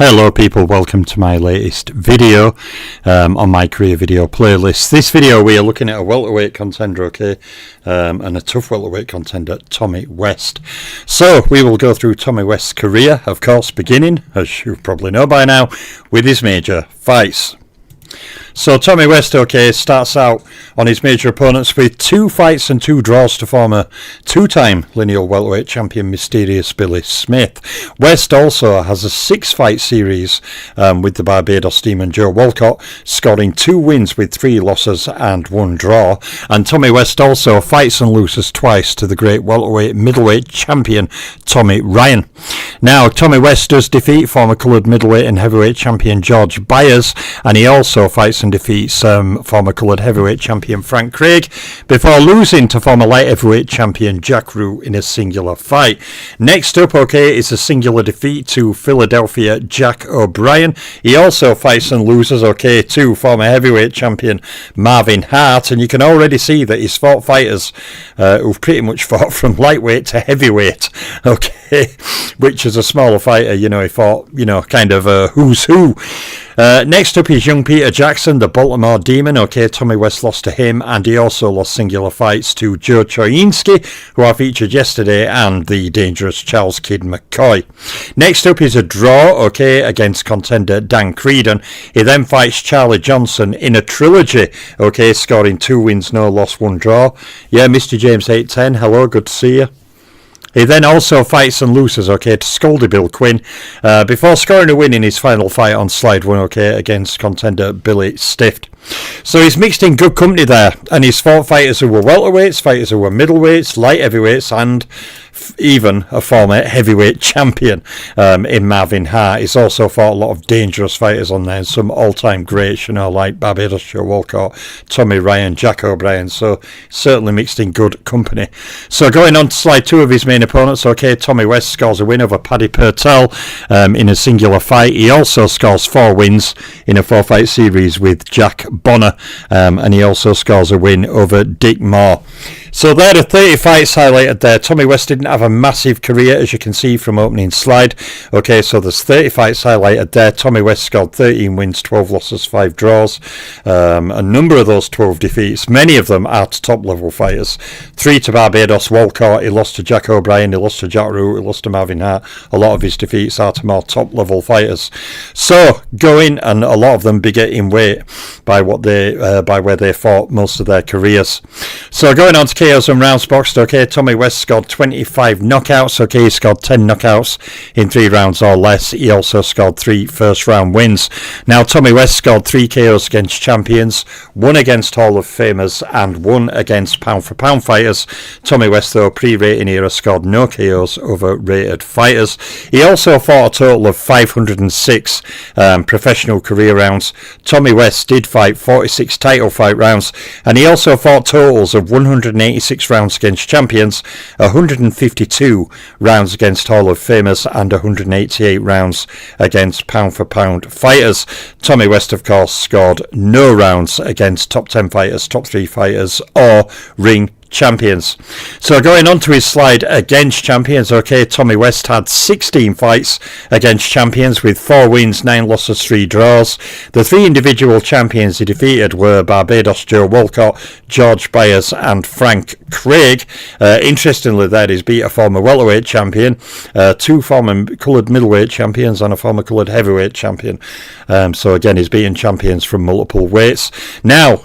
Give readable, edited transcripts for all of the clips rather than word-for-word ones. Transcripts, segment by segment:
Hello people, welcome to my latest video on my career video playlist. This video we are looking at a welterweight contender, and a tough welterweight contender, Tommy West. So we will go through Tommy West's career, of course, beginning, as you probably know by now, with his major fights. So Tommy West, starts out on his major opponents with 2 fights and 2 draws to former 2-time lineal welterweight champion Mysterious Billy Smith. West also has a 6-fight series with the Barbados Demon Joe Walcott, scoring 2 wins with 3 losses and 1 draw. And Tommy West also fights and loses twice to the great welterweight middleweight champion Tommy Ryan. Now, Tommy West does defeat former coloured middleweight and heavyweight champion George Byers, and he also fights and defeats former coloured heavyweight champion Frank Craig before losing to former light heavyweight champion Jack Root in a singular fight. Next up, is a singular defeat to Philadelphia Jack O'Brien. He also fights and loses, to former heavyweight champion Marvin Hart, and you can already see that he's fought fighters who've pretty much fought from lightweight to heavyweight, which as a smaller fighter, he fought, kind of a who's who. Next up is young Peter Jackson, the Baltimore Demon. Tommy West lost to him, and he also lost singular fights to Joe Choyinski, who I featured yesterday, and the dangerous Charles Kid McCoy. Next up is a draw, against contender Dan Creedon. He then fights Charlie Johnson in a trilogy, scoring 2 wins, no loss, 1 draw. Yeah, Mr. James 810, hello, good to see you. He then also fights and loses, to Scoldy Bill Quinn, before scoring a win in his final fight on slide 1, against contender Billy Stift. So he's mixed in good company there, and he's fought fighters who were welterweights, fighters who were middleweights, light heavyweights, and even a former heavyweight champion in Marvin Hart. He's also fought a lot of dangerous fighters on there, and some all-time greats, like Barbados Joe Walcott, Tommy Ryan, Jack O'Brien, so certainly mixed in good company. So going on to slide 2 of his main opponents, Tommy West scores a win over Paddy Purtell in a singular fight. He also scores 4 wins in a 4-fight series with Jack Bonner, and he also scores a win over Dick Moore. So there are 30 fights highlighted there. Tommy West didn't have a massive career, as you can see from opening slide. So there's 30 fights highlighted there. Tommy West scored 13 wins, 12 losses, 5 draws. A number of those 12 defeats, many of them are to top-level fighters. 3 to Barbados Walcott. He lost to Jack O'Brien. He lost to Jack Root. He lost to Marvin Hart. A lot of his defeats are to more top-level fighters. So going, and a lot of them bigger in weight by where they fought most of their careers. So going on to KOs and rounds boxed, Tommy West scored 25 knockouts, he scored 10 knockouts in 3 rounds or less. He also scored 3 first round wins. Now Tommy West scored 3 KOs against champions, 1 against Hall of Famers and 1 against pound for pound fighters. Tommy West, though, pre-rating era, scored no KOs over rated fighters. He also fought a total of 506 professional career rounds. Tommy West did fight 46 title fight rounds, and he also fought totals of 186 rounds against champions, 152 rounds against Hall of Famers, and 188 rounds against pound for pound fighters. Tommy West, of course, scored no rounds against top 10 fighters, top 3 fighters, or ring champions. So going on to his slide against champions, Tommy West had 16 fights against champions with 4 wins, 9 losses, 3 draws. The 3 individual champions he defeated were Barbados Joe Walcott, George Byers and Frank Craig. Interestingly, there he's beat a former welterweight champion, 2 former coloured middleweight champions and a former coloured heavyweight champion. So again, he's beaten champions from multiple weights. Now,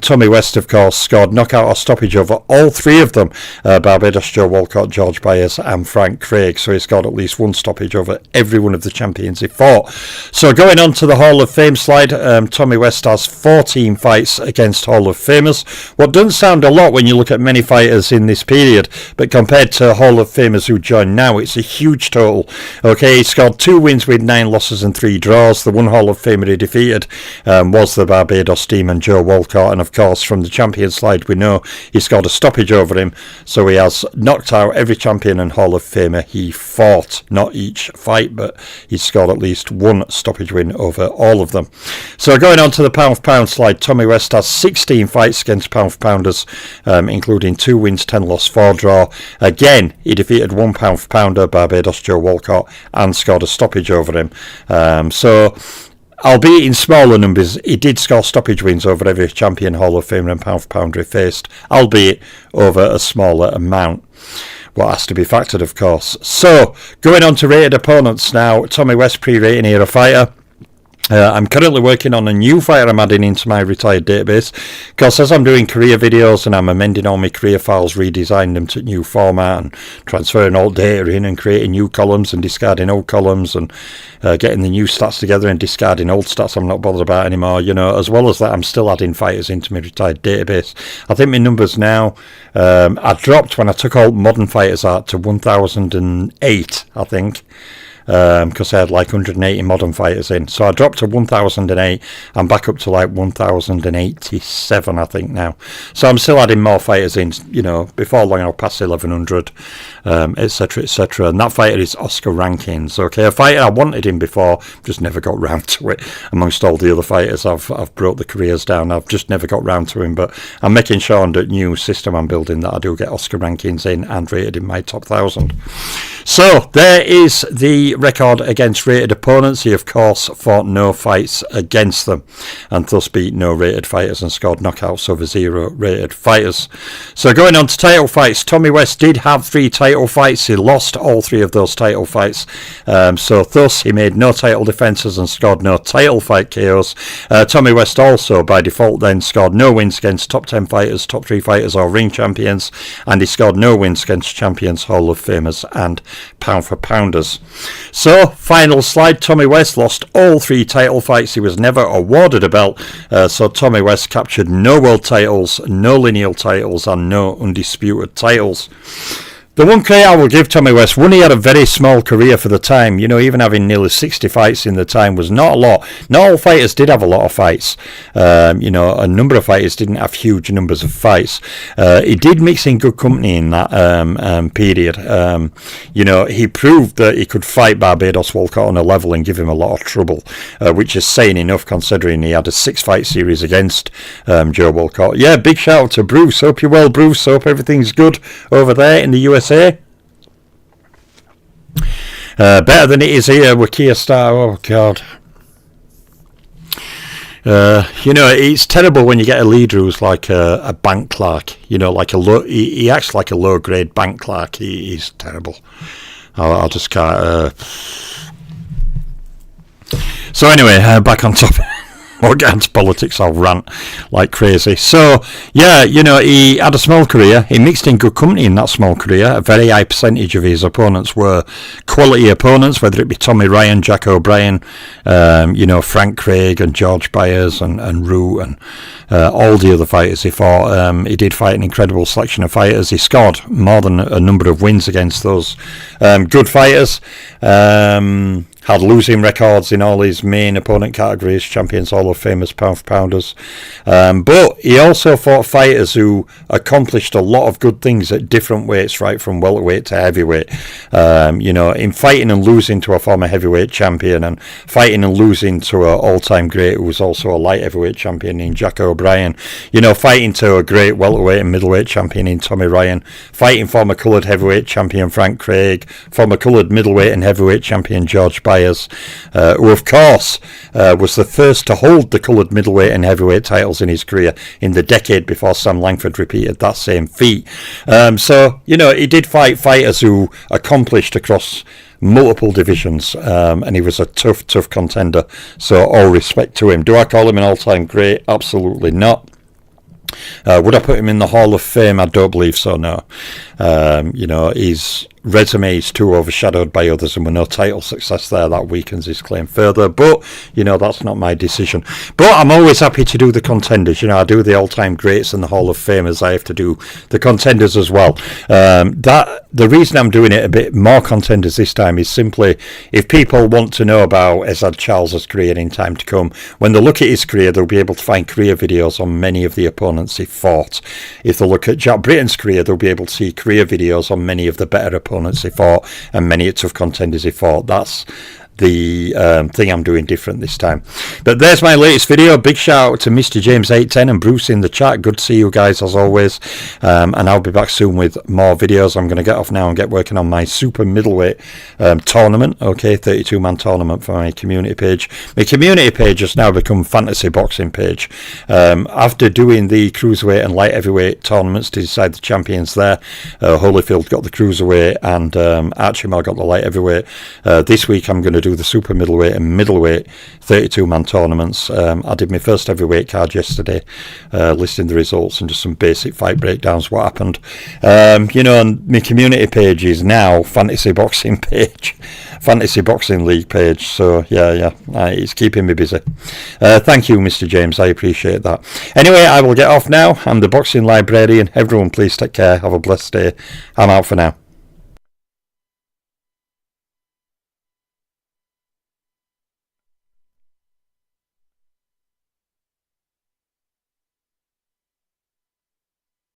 Tommy West, of course, scored knockout or stoppage over all 3 of them, Barbados Joe Walcott, George Byers and Frank Craig. So he's got at least 1 stoppage over every one of the champions he fought. So going on to the Hall of Fame slide, Tommy West has 14 fights against Hall of Famers. What doesn't sound a lot when you look at many fighters in this period, but compared to Hall of Famers who join now, it's a huge total. He scored 2 wins with 9 losses and 3 draws. The one Hall of Famer he defeated was the Barbados Demon Joe Walcott, and of course from the champion slide we know he scored a stoppage over him, so he has knocked out every champion and Hall of Famer he fought. Not each fight, but he's scored at least 1 stoppage win over all of them. So going on to the pound for pound slide, Tommy West has 16 fights against pound for pounders, including 2 2 wins, 10 loss, 4 draw. Again, he defeated £1 for pounder Barbados Joe Walcott and scored a stoppage over him. So, albeit in smaller numbers, he did score stoppage wins over every champion, Hall of Famer and pound for pounder he faced, albeit over a smaller amount. What has to be factored, of course. So, going on to rated opponents now. Tommy West pre-rating era fighter. I'm currently working on a new fighter I'm adding into my retired database, because as I'm doing career videos and I'm amending all my career files, redesigning them to new format and transferring old data in and creating new columns and discarding old columns and getting the new stats together and discarding old stats I'm not bothered about anymore, you know, as well as that I'm still adding fighters into my retired database. I think my numbers now, I dropped when I took all modern fighters out to 1008, I think. Because I had like 180 modern fighters in, so I dropped to 1008. I'm back up to like 1087, I think now. So I'm still adding more fighters in. You know, before long I'll pass 1100, etc., etc. And that fighter is Oscar Rankins. Okay, a fighter I wanted him before, just never got round to it. Amongst all the other fighters, I've brought the careers down. I've just never got round to him. But I'm making sure on the new system I'm building that I do get Oscar Rankins in and rated in my top 1000. So there is the record against rated opponents. He of course fought no fights against them and thus beat no rated fighters and scored knockouts over 0 rated fighters. So going on to title fights, Tommy West did have 3 title fights. He lost all 3 of those title fights, so thus he made no title defences and scored no title fight KOs. Tommy West also by default then scored no wins against top 10 fighters, top 3 fighters or ring champions, and he scored no wins against champions, Hall of Famers and pound for pounders. So, final slide, Tommy West lost all 3 title fights. He was never awarded a belt, so Tommy West captured no world titles, no lineal titles and no undisputed titles. The one credit I will give Tommy West, one, he had a very small career for the time. You know, even having nearly 60 fights in the time was not a lot. Not all fighters did have a lot of fights. You know, a number of fighters didn't have huge numbers of fights. He did mix in good company in that period. You know, he proved that he could fight Barbados Walcott on a level and give him a lot of trouble, which is saying enough considering he had a 6-fight series against Joe Walcott. Yeah, big shout out to Bruce. Hope you're well, Bruce. Hope everything's good over there in the USA. Better than it is here with Kia Star. Oh God. You know, it's terrible when you get a leader who's like a bank clerk. You know, like he acts like a low grade bank clerk. He's terrible. I just can't. So anyway, back on topic. We'll get into politics, I'll rant like crazy. So, yeah, you know, he had a small career. He mixed in good company in that small career. A very high percentage of his opponents were quality opponents, whether it be Tommy Ryan, Jack O'Brien, you know, Frank Craig and George Byers and Root and all the other fighters he fought. He did fight an incredible selection of fighters. He scored more than a number of wins against those good fighters. Had losing records in all his main opponent categories, champions, Hall of Famers, pound for pounders. But he also fought fighters who accomplished a lot of good things at different weights, right from welterweight to heavyweight. You know, in fighting and losing to a former heavyweight champion and fighting and losing to an all-time great who was also a light heavyweight champion in Jack O'Brien. You know, fighting to a great welterweight and middleweight champion in Tommy Ryan. Fighting former coloured heavyweight champion Frank Craig. Former coloured middleweight and heavyweight champion George Byers. Who of course was the first to hold the coloured middleweight and heavyweight titles in his career in the decade before Sam Langford repeated that same feat. So, you know, he did fight fighters who accomplished across multiple divisions, and he was a tough contender, so all respect to him. Do I call him an all-time great? Absolutely not. Would I put him in the Hall of Fame? I don't believe so, no. You know, his resume is too overshadowed by others, and with no title success there, that weakens his claim further. But, you know, that's not my decision. But I'm always happy to do the contenders. You know, I do the all-time greats and the Hall of Famers. I have to do the contenders as well. The reason I'm doing it a bit more contenders this time is simply if people want to know about Ezad Charles's career in time to come, when they look at his career, they'll be able to find career videos on many of the opponents he fought. If they look at Jack Britton's career, they'll be able to see career videos on many of the better opponents he fought and many tough contenders he fought. the thing I'm doing different this time. But there's my latest video. Big shout out to Mr. James 810 and Bruce in the chat. Good to see you guys as always. And I'll be back soon with more videos. I'm going to get off now and get working on my super middleweight tournament. Okay, 32-man tournament for my community page. My community page has now become fantasy boxing page. After doing the cruiserweight and light heavyweight tournaments to decide the champions there, Holyfield got the cruiserweight and Archimel got the light heavyweight. This week I'm going to do the super middleweight and middleweight 32-man tournaments. I did my first heavyweight card yesterday, listing the results and just some basic fight breakdowns, what happened. You know, and my community page is now fantasy boxing page, fantasy boxing league page. So yeah, it's keeping me busy. Thank you, Mr. James, I appreciate that. Anyway, I will get off now. I'm the boxing librarian. Everyone please take care, have a blessed day. I'm out for now.